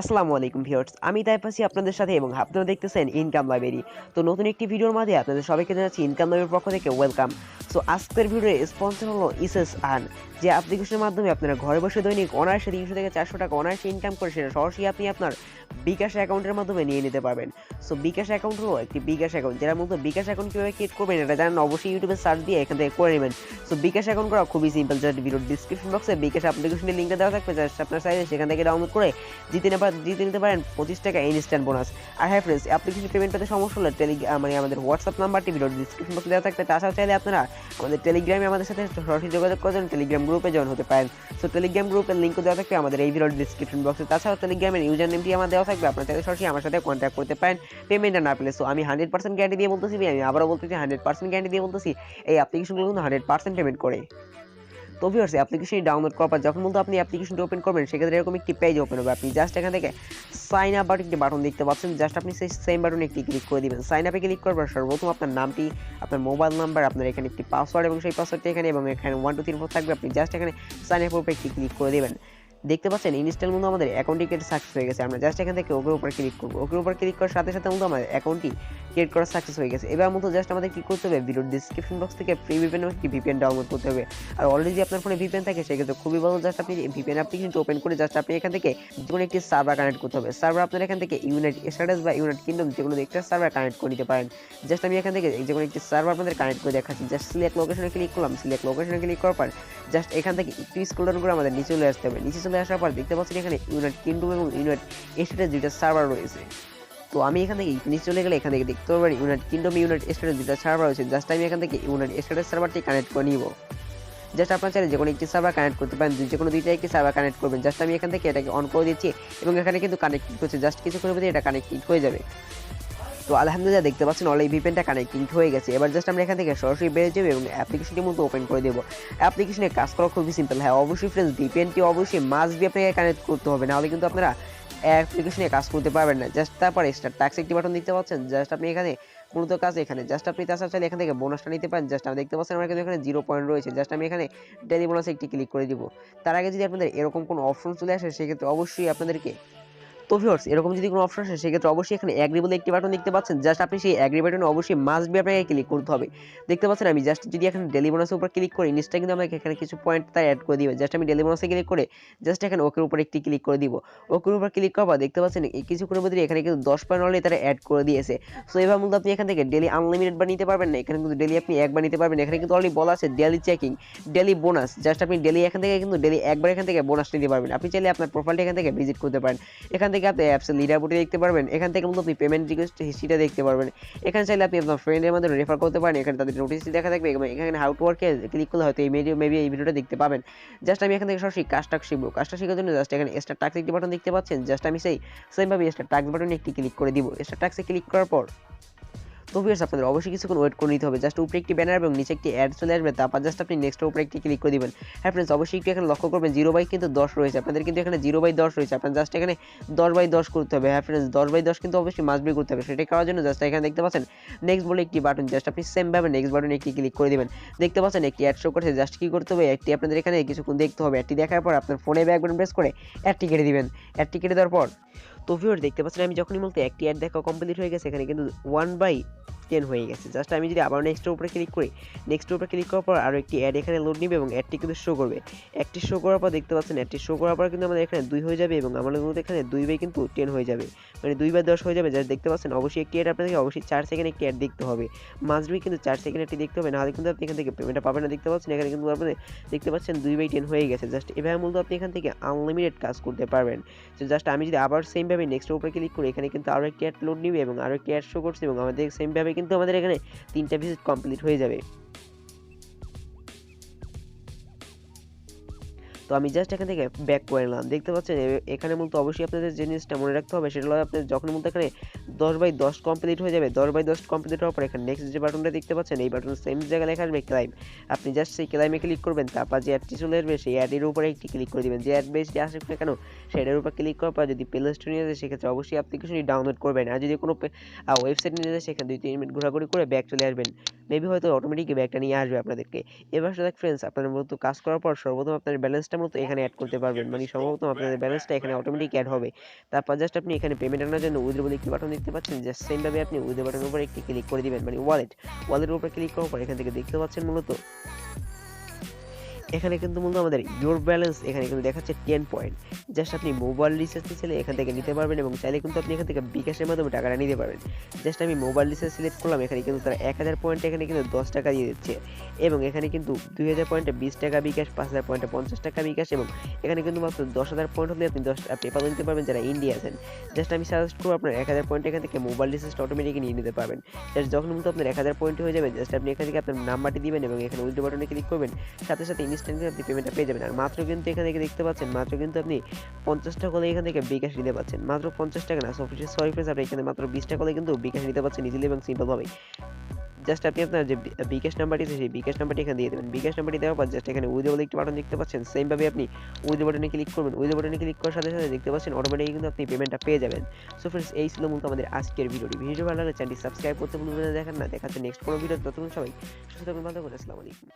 আসসালামু আলাইকুম ভিউয়ার্স, আমি তাইফ আছি আপনাদের সাথে এবং আপনারা দেখতেছেন ইনকাম লাইব্রেরি। তো নতুন একটি ভিডিওর মাঝে আপনাদের সবাইকে জানাচ্ছি ইনকাম লাইব্রেরির পক্ষ থেকে ওয়েলকাম। সো আজকের ভিডিওর স্পন্সর হলো ইসেস আর্ন, যে অ্যাপ্লিকেশনের মাধ্যমে আপনারা ঘরে বসে দৈনিক অনায়াসে 300 থেকে 400 টাকা অনায়াসে ইনকাম করে সেটা সরাসরি আপনি আপনার bKash অ্যাকাউন্টের মাধ্যমে নিয়ে নিতে পারবেন। সো bKash অ্যাকাউন্ট হলো একটি bKash অ্যাকাউন্ট, যারা মূলত bKash অ্যাকাউন্ট কীভাবে ক্রিয়েট করবেন এটা জানেন অবশ্যই ইউটিউবে সার্চ দিয়ে এখান থেকে করে নেবেন। সো bKash অ্যাকাউন্ট করা খুবই সিম্পল, জাস্ট ভিডিওর ডিসক্রিপশন বক্সে bKash অ্যাপ্লিকেশনের লিঙ্কটা দেওয়া থাকবে, জাস্ট আপনার চাইলে সেখান থেকে ডাউনলোড করে জিতে নিতে পারেন 25 টাকা ইনস্ট্যান্ট বোনাস। আর হ্যাঁ ফ্রেন্ডস, অ্যাপ্লিকেশন পেমেন্ট পেতে সমস্যা হলে আমাদের হোয়াটসঅ্যাপ নাম্বারটি ভিডিওর ডিসক্রিপশন বক্সে দেওয়া থাকবে। তাছাড়াও চাইলে আপনারা আমাদের টেলিগ্রামে আমাদের সাথে সরাসরি যোগাযোগ করার টেলিগ্রাম গ্রুপে জয়েন হতে পারেন। সো টেলিগ্রাম গ্রুপের লিঙ্কও দেওয়া থাকবে আমাদের এই ভিডিওর ডিসক্রিপশন বক্সে। তাছাড়াও টেলিগ্রামের ইউজার নেমটি আমার দেওয়া থাকবে, আপনারা চাইলে সরাসরি আমার সাথে কন্ট্যাক্ট করতে পারেন পেমেন্টটা না পেলে। সো আমি 100% গ্যারান্টি দিয়ে বলতেছি, আমি আবারও বলতেছি 100% গ্যারান্টি দিয়ে বলতেছি, এই অ্যাপ্লিকেশনগুলো কিন্তু 100% পেমেন্ট করে। তো ভিউয়ার্স, অ্যাপ্লিকেশনটি ডাউনলোড করার পর যখন মূলত আপনি অ্যাপ্লিকেশনটি ওপেন করবেন সেক্ষেত্রে এরকম একটি পেজ ওপেন হবে। আপনি জাস্ট এখান থেকে সাইন আপ একটি বাটন দেখতে পাচ্ছেন, জাস্ট আপনি সেই সেম বাটনে একটি ক্লিক করে দিবেন। সাইন আপে ক্লিক করার পর সর্বপ্রথম আপনার নামটি, আপনার মোবাইল নাম্বার, আপনার এখানে একটি পাসওয়ার্ড এবং সেই পাসওয়ার্ডটি এখানে এবং এখানে 1 2 3 4 থাকবে। আপনি জাস্ট এখানে সাইন আপের উপরে একটি ক্লিক করে দেবেন। দেখতে পাচ্ছেন ইনস্টল মধ্যে আমাদের অ্যাকাউন্টটি ক্রিয়েট সাকসেস হয়ে গেছে। আমরা জাস্ট এখান থেকে ওকের উপর ক্লিক করব। ওকের উপর ক্লিক করার সাথে সাথে মধ্যে আমাদের অ্যাকাউন্টটি ক্রিয়েট করা সাকসেস হয়ে গেছে। এবার মতো জাস্ট আমাদের কি করতে হবে, ভিডিওর ডিসক্রিপশন বক্স থেকে ফ্রি ভিপিএন একটি ভিপিএন ডাউনলোড করতে হবে। আর অলরেডি আপনার ফোনে ভিপিএন থাকে সেক্ষেত্রে খুবই ভালো, জাস্ট আপনি ভিপিএন অ্যাপ্লিকেশনটি ওপেন করে জাস্ট আপনি এখান থেকে যেকোনো একটি সার্ভার কানেক্ট করতে হবে। সার্ভার আপনার এখান থেকে ইউনাইটেড স্টেটস বা ইউনাইটেড কিংডম যেকোনো একটা সার্ভার কানেক্ট করে নিতে পারেন। জাস্ট আমি এখান থেকে যেকোনো একটি সার্ভার আপনাদের কানেক্ট করে দেখাচ্ছি। জাস্ট সিলেক্ট লোকেশনে ক্লিক করলাম। সিলেক্ট লোকেশনে ক্লিক করার পর জাস্ট এখান থেকে একটু স্ক্রল ডাউন করে আমাদের নিচে চলে আসতে হবে। নিচে চলে আসার পর দেখতে পাচ্ছেন এখানে ইউনাইটেড কিংডম এবং ইউনাইটেড স্টেটের দুইটা সার্ভার রয়েছে। তো আমি এখান থেকে নিচে চলে গেলে এখান থেকে দেখতে পারবেন ইউনাইটেড কিংডম ইউনাইটেড স্টেটের দুইটা সার্ভার রয়েছে। জাস্ট আমি এখান থেকে ইউনাইটেড স্টেটের সার্ভারটি কানেক্ট করে নিব। জাস্ট আপনার চাইলে যেকোনো একটি সার্ভার কানেক্ট করতে পারেন, যেকোনো দুইটা একটি সার্ভার কানেক্ট করবেন। জাস্ট আমি এখান থেকে এটাকে অন করে দিচ্ছি এবং এখানে কিন্তু কানেক্টেড হচ্ছে। জাস্ট কিছুক্ষণের মধ্যে এটা কানেক্টেড হয়ে যাবে। তো আলহামদুলিল্লাহ দেখতে পাচ্ছেন অলরেডি ভিপিএনটা কানেক্টিং হয়ে গেছে। এবার জাস্ট আমরা এখান থেকে সরাসরি বেরিয়ে যাবো এবং অ্যাপ্লিকেশনটি মতো ওপেন করে দেবো। অ্যাপ্লিকেশনে কাজ করা খুবই সিম্পল। হ্যাঁ অবশ্যই ফ্রেন্ডস, ভিপিএনটি অবশ্যই মাস্ট বি আপনাকে কানেক্ট করতে হবে, নাহলে কিন্তু আপনারা অ্যাপ্লিকেশনে কাজ করতে পারবেন না। জাস্ট তারপর স্টার্ট ট্যাক্স একটি বাটন দেখতে পাচ্ছেন, জাস্ট আপনি এখানে মূলত কাজ এখানে জাস্ট আপনি তাছাড়া চাইলে এখান থেকে বোনাসটা নিতে পারেন। জাস্ট আমি দেখতে পাচ্ছেন আমার কিন্তু এখানে 0 পয়েন্ট রয়েছে। জাস্ট আমি এখানে ডেলি বোনাসে একটি ক্লিক করে দিব। তার আগে যদি আপনাদের এরকম কোনো অপশন চলে আসে সেক্ষেত্রে অবশ্যই আপনাদেরকে, তো ভিউয়ার্স এরকম যদি কোনো অপশন আসে সেক্ষেত্রে অবশ্যই এখানে অ্যাগ্রি বলে একটি বাটন দেখতে পাচ্ছেন। জাস্ট আপনি সেই অ্যাগ্রি বাটনে অবশ্যই মাস্ট বি আপনাকে ক্লিক করতে হবে। দেখতে পাচ্ছেন আমি জাস্ট যদি এখানে ডেলি বোনাসের উপর ক্লিক করি নিচটা কিন্তু আমাকে এখানে কিছু পয়েন্ট তার অ্যাড করে দিবে। জাস্ট আমি ডেলি বোনাসে ক্লিক করে জাস্ট এখানে ওকের উপর একটি ক্লিক করে দিব। ওকের উপর ক্লিক করার পর দেখতে পাচ্ছেন এই কিছুক্ষণের মধ্যে এখানে কিন্তু 10 পয়েন্ট অলরেডি তারা অ্যাড করে দিয়েছে। সো এবার মূলত আপনি এখান থেকে ডেলি আনলিমিটেড বানিয়ে পারবেন না, এখানে কিন্তু ডেলি আপনি একবার নিতে পারবেন। এখানে কিন্তু অলরেডি বলা আছে daily checking, daily bonus. Just আপনি ডেলি এখান থেকে কিন্তু ডেলি একবার এখান থেকে বোনাস নিতে পারবেন। আপনি চাইলে আপনার প্রোফাইলটা এখান থেকে ভিজিট করতে পারেন। এখান থেকে আপনি অ্যাপসের লিডার বোর্ডে দেখতে পারবেন। এখান থেকে মূলত আপনি পেমেন্ট রিকোয়েস্ট হিস্ট্রিটা দেখতে পারবেন। এখানে চাইলে আপনি আপনার ফ্রেন্ডের মাধ্যমে রেফার করতে পারেন। এখানে তাদের নোটিশটি দেখা থাকবে এবং এখানে হাউ টু ওয়ার্কে ক্লিক করলে হয়তো মেবি এই ভিডিওটা দেখতে পাবেন। জাস্ট আমি এখান থেকে সরাসরি কাজটা শিখবো। কাজটা শেখার জন্য জাস্ট এখানে স্টার টাক্স একটি বাটন দেখতে পাচ্ছেন। জাস্ট আমি সেই সেমভাবে স্টার টাক্স বাটনে একটি ক্লিক করে দিব। স্টার টাক্সে ক্লিক করার পর তো ভিউয়ার্স আপনাদের অবশ্যই কিছুক্ষণ ওয়েট করে নিতে হবে। জাস্ট উপরে একটি ব্যানার এবং নিচে একটি অ্যাড চলে আসবে, তারপর জাস্ট আপনি নেক্সট উপরে একটি ক্লিক করে দিবেন। হ্যাঁ ফ্রেন্ডস, অবশ্যই একটু এখানে লক্ষ্য করবেন 0/10 কিন্তু আপনাদের কিন্তু এখানে 0/10 রয়েছে। আপনার জাস্ট এখানে 10/10 করতে হবে। হ্যাঁ ফ্রেন্ডস, 10/10 কিন্তু অবশ্যই মাস্ট বি করতে হবে। সেটা করার জন্য জাস্ট এখানে দেখতে পাচ্ছেন নেক্সট বলে একটি বাটন, জাস্ট আপনি সেম ভাবে নেক্সট বাটনে একটি ক্লিক করে দিবেন। দেখতে পাচ্ছেন একটি অ্যাড শো করছে। জাস্ট কি করতে হবে, একটি আপনাদের এখানে কিছুক্ষণ দেখতে হবে। অ্যাডটি দেখার পর আপনার ফোনে ব্যাক বাটন প্রেস করে অ্যাডটি কেটে দিবেন। অ্যাডটি কেটে দেওয়ার পর তো ভিউয়ার্স দেখতে পাচ্ছেন আমি যখনই বলতে একটি অ্যাড দেখা কমপ্লিট হয়ে গেছে, এখানে কিন্তু 1/10 হয়ে গেছে। জাস্ট আমি যদি আবার নেক্সটের উপরে ক্লিক করি, নেক্সটের উপরে ক্লিক করার পর আরও একটি অ্যাড এখানে লোড নিবে এবং অ্যাডটি কিন্তু শো করবে। অ্যাডটি শো করার পর দেখতে পাচ্ছেন অ্যাডটি শো করার পর কিন্তু আমাদের এখানে 2 হয়ে যাবে এবং আমাদের মধ্যে এখানে 2/10 হয়ে যাবে, মানে 2/10 হয়ে যাবে। জাস্ট দেখতে পাচ্ছেন অবশ্যই একটি অ্যাড আপনাদেরকে অবশ্যই 4 সেকেন্ড একটি অ্যাড দেখতে হবে। মাস্ট বি কিন্তু 4 সেকেন্ড একটি দেখতে হবে, নাহলে কিন্তু আপনি এখান থেকে পেমেন্টটা পাবেন না। দেখতে পাচ্ছেন এখানে কিন্তু আপনাদের দেখতে পাচ্ছেন 2/10 হয়ে গেছে। জাস্ট এভাবে মূলত আপনি এখান থেকে আনলিমিটেড কাজ করতে পারবেন। তো জাস্ট আমি যদি আবার সেমভাবে নেক্সটের উপরে ক্লিক করি, এখানে কিন্তু আরও একটি অ্যাড লোড নিবে এবং আরও একটি অ্যাড শো করছে এবং আমাদের সেমভাবে কিন্তু আমাদের এখানে 3টা ভিজিট কমপ্লিট হয়ে যাবে। তো আমি জাস্ট এখান থেকে ব্যাক করে নিলাম। দেখতে পাচ্ছেন এখানে মূলত অবশ্যই আপনাদের যে জিনিসটা মনে রাখতে হবে সেটা হলো আপনাদের যখন মূলত এখানে 10/10 কমপ্লিট হয়ে যাবে, 10/10 কমপ্লিট হওয়ার পর এখানে নেক্সট যে বাটনটা দেখতে পাচ্ছেন এই বাটন সেম জায়গায় লেখা আসবে ক্লাইম। আপনি জাস্ট সেই ক্লাইমে ক্লিক করবেন, তারপর যে অ্যাডটি চলে আসবে সেই অ্যাডের উপরে একটি ক্লিক করে দিবেন। যে অ্যাড বেসটি আসুক না কেন সেটার উপর ক্লিক করার পর যদি প্লে স্টোরে নিয়ে যায় সেক্ষেত্রে অবশ্যই অ্যাপ্লিকেশনটি ডাউনলোড করবেন। আর যদি কোনো ওয়েবসাইট নিয়ে যায় সেখানে 2-3 মিনিট ঘোরাঘুরি করে ব্যাক চলে আসবেন। মেবি হয়তো অটোমেটিকই ব্যাকটা নিয়ে আসবে আপনাদেরকে। এবার সাথে ফ্রেন্ডস আপনাদের মূলত কাজ করার পর সর্বপ্রথম আপনার ব্যালেন্সটা মূলত এখানে অ্যাড করতে পারবেন, মানে সম্ভবত আপনাদের ব্যালেন্সটা এখানে অটোমেটিক অ্যাড হবে। তারপর জাস্ট আপনি এখানে পেমেন্ট আনার জন্য উইথড্র বলে একটি বাটন দেখতে পাচ্ছেন, জাস্ট সেমভাবে আপনি উইথড্র বাটনের উপর একটি ক্লিক করে দিবেন, মানে ওয়ালেটের উপর ক্লিক করার পর এখান থেকে দেখতে পাচ্ছেন মূলত এখানে কিন্তু মূলত আমাদের ইওর ব্যালেন্স এখানে কিন্তু দেখাচ্ছে 10 পয়েন্ট। জাস্ট আপনি মোবাইল রিচার্জ চাইলে এখান থেকে নিতে পারবেন এবং চাইলে কিন্তু আপনি এখান থেকে বিকাশের মাধ্যমে টাকাটা নিতে পারবেন। জাস্ট আমি মোবাইল রিচার্জ সিলেক্ট করলাম, এখানে কিন্তু তারা 1000 পয়েন্টে এখানে কিন্তু 10 টাকা দিয়ে দিচ্ছে এবং এখানে কিন্তু 2000 পয়েন্টে 20 টাকা বিকাশ, 5000 পয়েন্টে 50 টাকা বিকাশ এবং এখানে কিন্তু মাত্র 10,000 পয়েন্ট হলে আপনি 10 পেপাল নিতে পারবেন যারা ইন্ডিয়া আছেন। জাস্ট আমি সাজেস্ট করবো আপনার 1000 পয়েন্ট এখান থেকে মোবাইল রিচার্জটা অটোমেটিকলি নিয়ে নিতে পারবেন। জাস্ট যখন কিন্তু আপনার 1000 পয়েন্ট হয়ে যাবে, জাস্ট আপনি এখান থেকে আপনার নাম্বারটি দিবেন এবং এখানে উইথড্র বাটনে ক্লিক করবেন, সাথে সাথে ইনস্ট্যান্টলি আপনি পেমেন্টটা পেয়ে যাবেন। আর মাত্র কিন্তু এখান থেকে দেখতে পাচ্ছেন মাত্র কিন্তু আপনি 50 টাকা করে এখান থেকে বিকাশ নিতে পাচ্ছেন, মাত্র 50 টাকা না, সরি ফ্রেন্ডস, আপনি এখানে মাত্র 20 টাকা করে কিন্তু বিকাশ নিতে পাচ্ছেন ইজিলি এবং সিম্পল ভাবে। জাস্ট আপনি আপনার যে বিকাশ নাম্বারটি আছে সেই বিকাশ নাম্বারটি এখানে দিয়ে দেবেন। বিকাশ নাম্বারটি দেওয়ার পর জাস্ট এখানে উইথড্র বলে একটি বাটন দেখতে পাচ্ছেন, সেম ভাবে আপনি উইথড্র বাটনে ক্লিক করবেন। উইথড্র বাটনে ক্লিক করার সাথে সাথে দেখতে পাচ্ছেন অটোমেটিকলি কিন্তু আপনি পেমেন্টটা পেয়ে যাবেন। সো ফ্রেন্ডস, এই ছিল মূলত আমাদের আজকের ভিডিও ভালো লাগলে চ্যানেলটি সাবস্ক্রাইব করতে ভুলবেন না। দেখার না, দেখাচ্ছে নেক্সট কোনো ভিডিও। ততক্ষণ সবাই সুস্থ থাকুন, ভালো থাকুন, আসসালামু আলাইকুম।